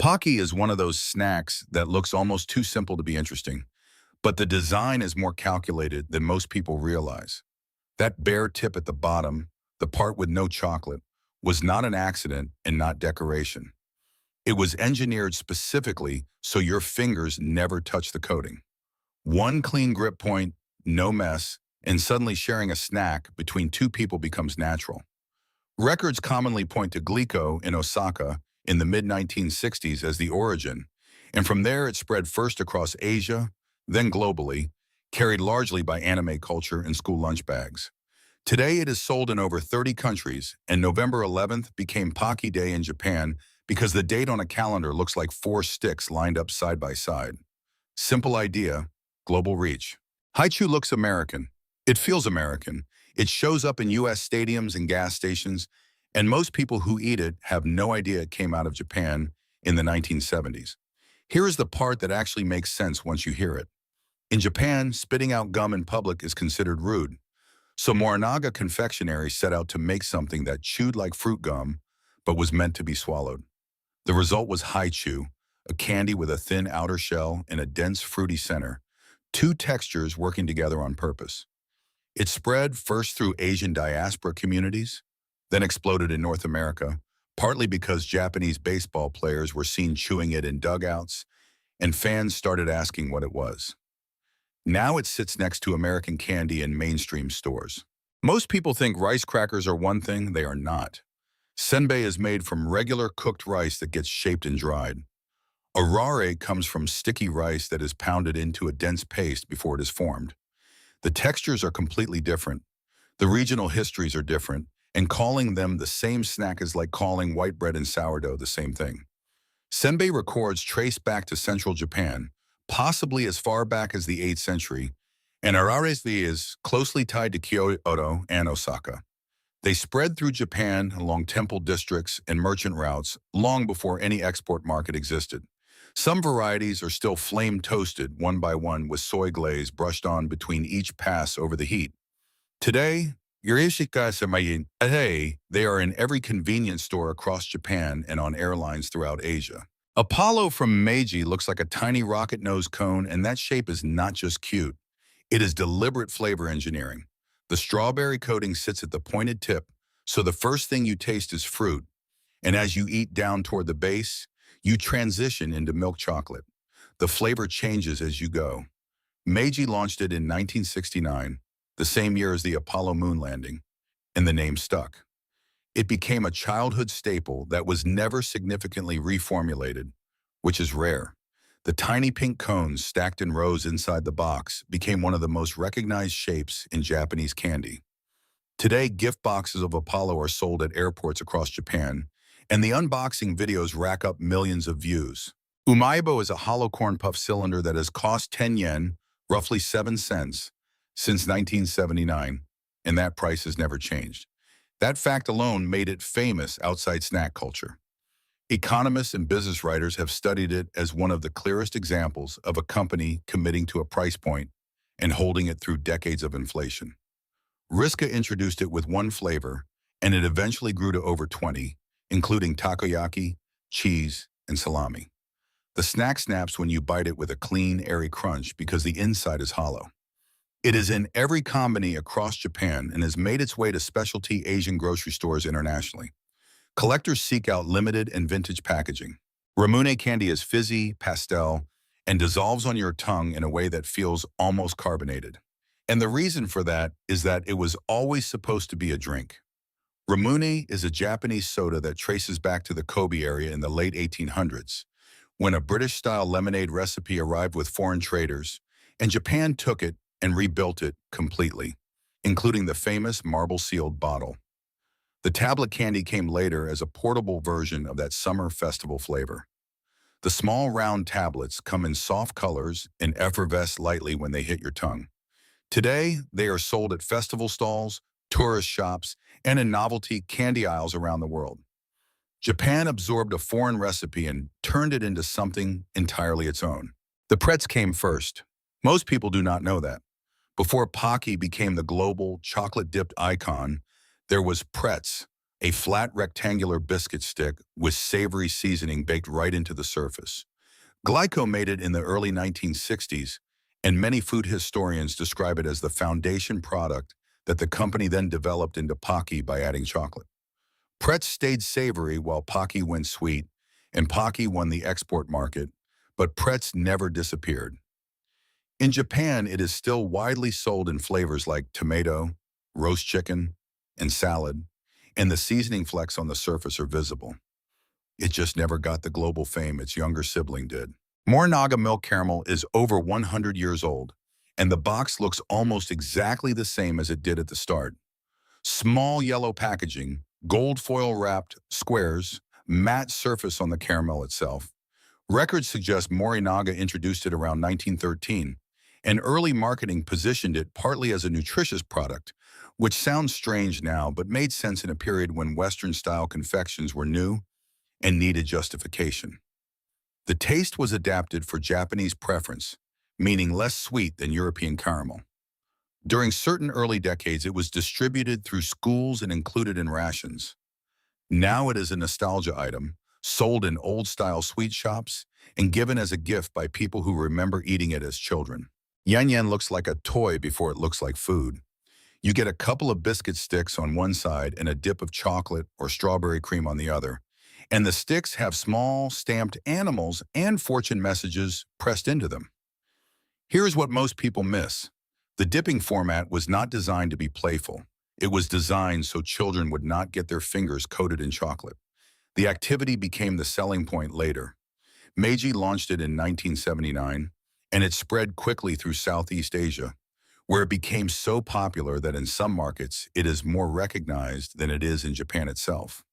Pocky is one of those snacks that looks almost too simple to be interesting, but the design is more calculated than most people realize. That bare tip at the bottom, the part with no chocolate, was not an accident and not decoration. It was engineered specifically so your fingers never touch the coating. One clean grip point, no mess, and suddenly sharing a snack between two people becomes natural. Records commonly point to Glico in Osaka in the mid-1960s as the origin, and from there it spread first across Asia, then globally, carried largely by anime culture and school lunch bags. Today it is sold in over 30 countries, and November 11th became Pocky Day in Japan because the date on a calendar looks like four sticks lined up side by side. Simple idea, global reach. Haichu looks American. It feels American. It shows up in US stadiums and gas stations, and most people who eat it have no idea it came out of Japan in the 1970s. Here is the part that actually makes sense once you hear it. In Japan, spitting out gum in public is considered rude. So Morinaga Confectionery set out to make something that chewed like fruit gum, but was meant to be swallowed. The result was Haichu, a candy with a thin outer shell and a dense fruity center, two textures working together on purpose. It spread first through Asian diaspora communities, then exploded in North America, partly because Japanese baseball players were seen chewing it in dugouts, and fans started asking what it was. Now it sits next to American candy in mainstream stores. Most people think rice crackers are one thing, they are not. Senbei is made from regular cooked rice that gets shaped and dried. Arare comes from sticky rice that is pounded into a dense paste before it is formed. The textures are completely different. The regional histories are different, and calling them the same snack is like calling white bread and sourdough the same thing. Senbei records trace back to central Japan, possibly as far back as the 8th century, and Arare's is closely tied to Kyoto and Osaka. They spread through Japan along temple districts and merchant routes long before any export market existed. Some varieties are still flame toasted one by one with soy glaze brushed on between each pass over the heat. Today, they are in every convenience store across Japan and on airlines throughout Asia. Apollo from Meiji looks like a tiny rocket nose cone, and that shape is not just cute. It is deliberate flavor engineering. The strawberry coating sits at the pointed tip, so the first thing you taste is fruit, and as you eat down toward the base, you transition into milk chocolate. The flavor changes as you go. Meiji launched it in 1969, the same year as the Apollo moon landing, and the name stuck. It became a childhood staple that was never significantly reformulated, which is rare. The tiny pink cones stacked in rows inside the box became one of the most recognized shapes in Japanese candy. Today, gift boxes of Apollo are sold at airports across Japan, and the unboxing videos rack up millions of views. Umaibo is a hollow corn puff cylinder that has cost 10 yen, roughly 7 cents, since 1979, and that price has never changed. That fact alone made it famous outside snack culture. Economists and business writers have studied it as one of the clearest examples of a company committing to a price point and holding it through decades of inflation. Riska introduced it with one flavor, and it eventually grew to over 20, including takoyaki, cheese, and salami. The snack snaps when you bite it with a clean, airy crunch because the inside is hollow. It is in every combini across Japan and has made its way to specialty Asian grocery stores internationally. Collectors seek out limited and vintage packaging. Ramune candy is fizzy, pastel, and dissolves on your tongue in a way that feels almost carbonated. And the reason for that is that it was always supposed to be a drink. Ramune is a Japanese soda that traces back to the Kobe area in the late 1800s, when a British-style lemonade recipe arrived with foreign traders, and Japan took it and rebuilt it completely, including the famous marble-sealed bottle. The tablet candy came later as a portable version of that summer festival flavor. The small round tablets come in soft colors and effervesce lightly when they hit your tongue. Today, they are sold at festival stalls, tourist shops, and in novelty candy aisles around the world. Japan absorbed a foreign recipe and turned it into something entirely its own. The Pretz came first. Most people do not know that. Before Pocky became the global chocolate-dipped icon, there was Pretz, a flat rectangular biscuit stick with savory seasoning baked right into the surface. Glyco made it in the early 1960s, and many food historians describe it as the foundation product that the company then developed into Pocky by adding chocolate. Pretz stayed savory while Pocky went sweet, and Pocky won the export market, but Pretz never disappeared. In Japan, it is still widely sold in flavors like tomato, roast chicken, and salad, and the seasoning flecks on the surface are visible. It just never got the global fame its younger sibling did. Morinaga milk caramel is over 100 years old, and the box looks almost exactly the same as it did at the start. Small yellow packaging, gold foil wrapped squares, matte surface on the caramel itself. Records suggest Morinaga introduced it around 1913, and early marketing positioned it partly as a nutritious product, which sounds strange now but made sense in a period when Western-style confections were new and needed justification. The taste was adapted for Japanese preference, meaning less sweet than European caramel. During certain early decades, it was distributed through schools and included in rations. Now it is a nostalgia item, sold in old-style sweet shops and given as a gift by people who remember eating it as children. Yan Yan looks like a toy before it looks like food. You get a couple of biscuit sticks on one side and a dip of chocolate or strawberry cream on the other, and the sticks have small, stamped animals and fortune messages pressed into them. Here's what most people miss. The dipping format was not designed to be playful. It was designed so children would not get their fingers coated in chocolate. The activity became the selling point later. Meiji launched it in 1979, and it spread quickly through Southeast Asia, where it became so popular that in some markets it is more recognized than it is in Japan itself.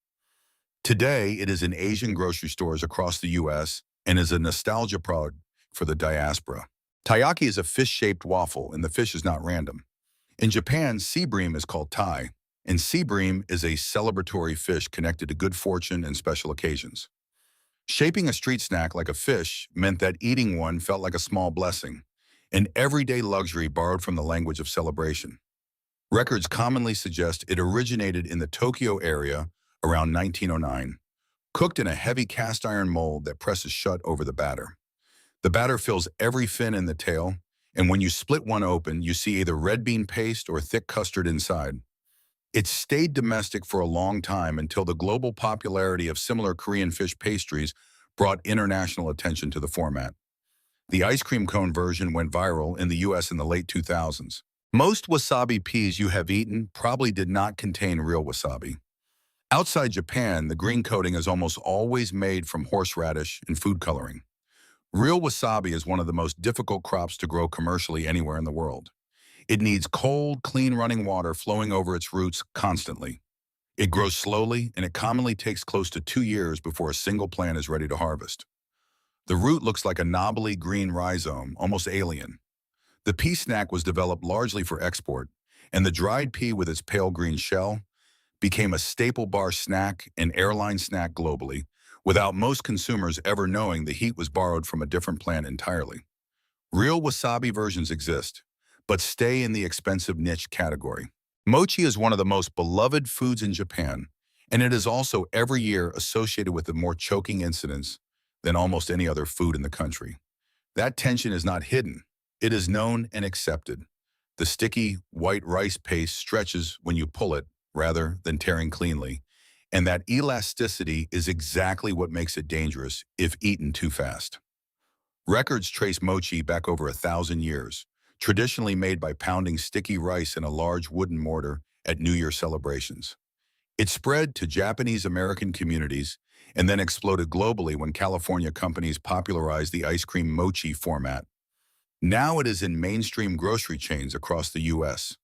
Today, it is in Asian grocery stores across the U.S. and is a nostalgia product for the diaspora. Taiyaki is a fish-shaped waffle, and the fish is not random. In Japan, sea bream is called tai, and sea bream is a celebratory fish connected to good fortune and special occasions. Shaping a street snack like a fish meant that eating one felt like a small blessing, an everyday luxury borrowed from the language of celebration. Records commonly suggest it originated in the Tokyo area around 1909, cooked in a heavy cast iron mold that presses shut over the batter. The batter fills every fin in the tail, and when you split one open, you see either red bean paste or thick custard inside. It stayed domestic for a long time until the global popularity of similar Korean fish pastries brought international attention to the format. The ice cream cone version went viral in the US in the late 2000s. Most wasabi peas you have eaten probably did not contain real wasabi. Outside Japan, the green coating is almost always made from horseradish and food coloring. Real wasabi is one of the most difficult crops to grow commercially anywhere in the world. It needs cold, clean running water flowing over its roots constantly. It grows slowly, and it commonly takes close to 2 years before a single plant is ready to harvest. The root looks like a knobbly green rhizome, almost alien. The pea snack was developed largely for export, and the dried pea with its pale green shell became a staple bar snack and airline snack globally, without most consumers ever knowing the heat was borrowed from a different plant entirely. Real wasabi versions exist, but stay in the expensive niche category. Mochi is one of the most beloved foods in Japan, and it is also every year associated with the more choking incidents than almost any other food in the country. That tension is not hidden. It is known and accepted. The sticky, white rice paste stretches when you pull it, rather than tearing cleanly, and that elasticity is exactly what makes it dangerous if eaten too fast. Records trace mochi back over 1,000 years, traditionally made by pounding sticky rice in a large wooden mortar at New Year celebrations. It spread to Japanese-American communities and then exploded globally when California companies popularized the ice cream mochi format. Now it is in mainstream grocery chains across the U.S.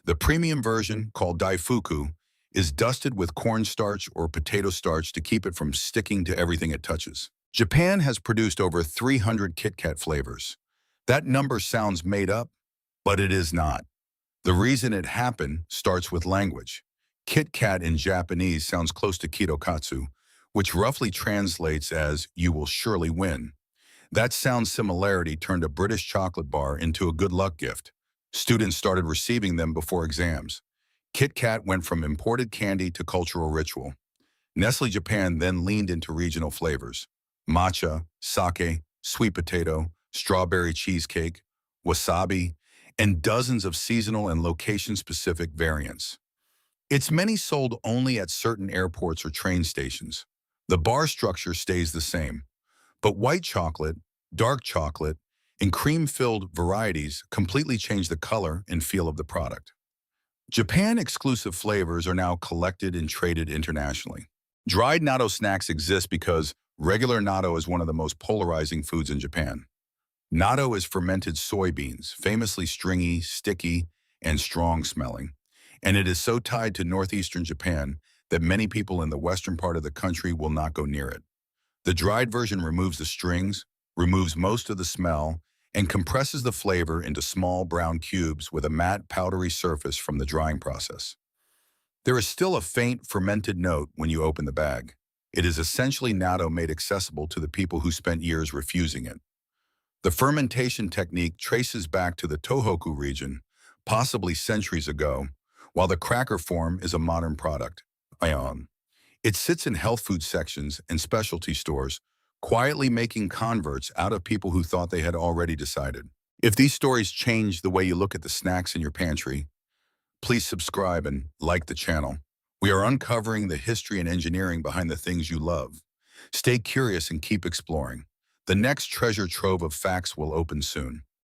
The premium version, called daifuku, is dusted with cornstarch or potato starch to keep it from sticking to everything it touches. Japan has produced over 300 Kit Kat flavors. That number sounds made up, but it is not. The reason it happened starts with language. Kit Kat in Japanese sounds close to kitokatsu, which roughly translates as "you will surely win." That sound similarity turned a British chocolate bar into a good luck gift. Students started receiving them before exams. Kit Kat went from imported candy to cultural ritual. Nestle Japan then leaned into regional flavors. Matcha, sake, sweet potato, strawberry cheesecake, wasabi, and dozens of seasonal and location-specific variants. Its many sold only at certain airports or train stations. The bar structure stays the same, but white chocolate, dark chocolate, and cream-filled varieties completely change the color and feel of the product. Japan-exclusive flavors are now collected and traded internationally. Dried natto snacks exist because regular natto is one of the most polarizing foods in Japan. Natto is fermented soybeans, famously stringy, sticky, and strong-smelling, and it is so tied to northeastern Japan that many people in the western part of the country will not go near it. The dried version removes the strings, removes most of the smell, and compresses the flavor into small brown cubes with a matte, powdery surface from the drying process. There is still a faint, fermented note when you open the bag. It is essentially natto made accessible to the people who spent years refusing it. The fermentation technique traces back to the Tohoku region, possibly centuries ago, while the cracker form is a modern product. Ion. It sits in health food sections and specialty stores, quietly making converts out of people who thought they had already decided. If these stories change the way you look at the snacks in your pantry, please subscribe and like the channel. We are uncovering the history and engineering behind the things you love. Stay curious and keep exploring. The next treasure trove of facts will open soon.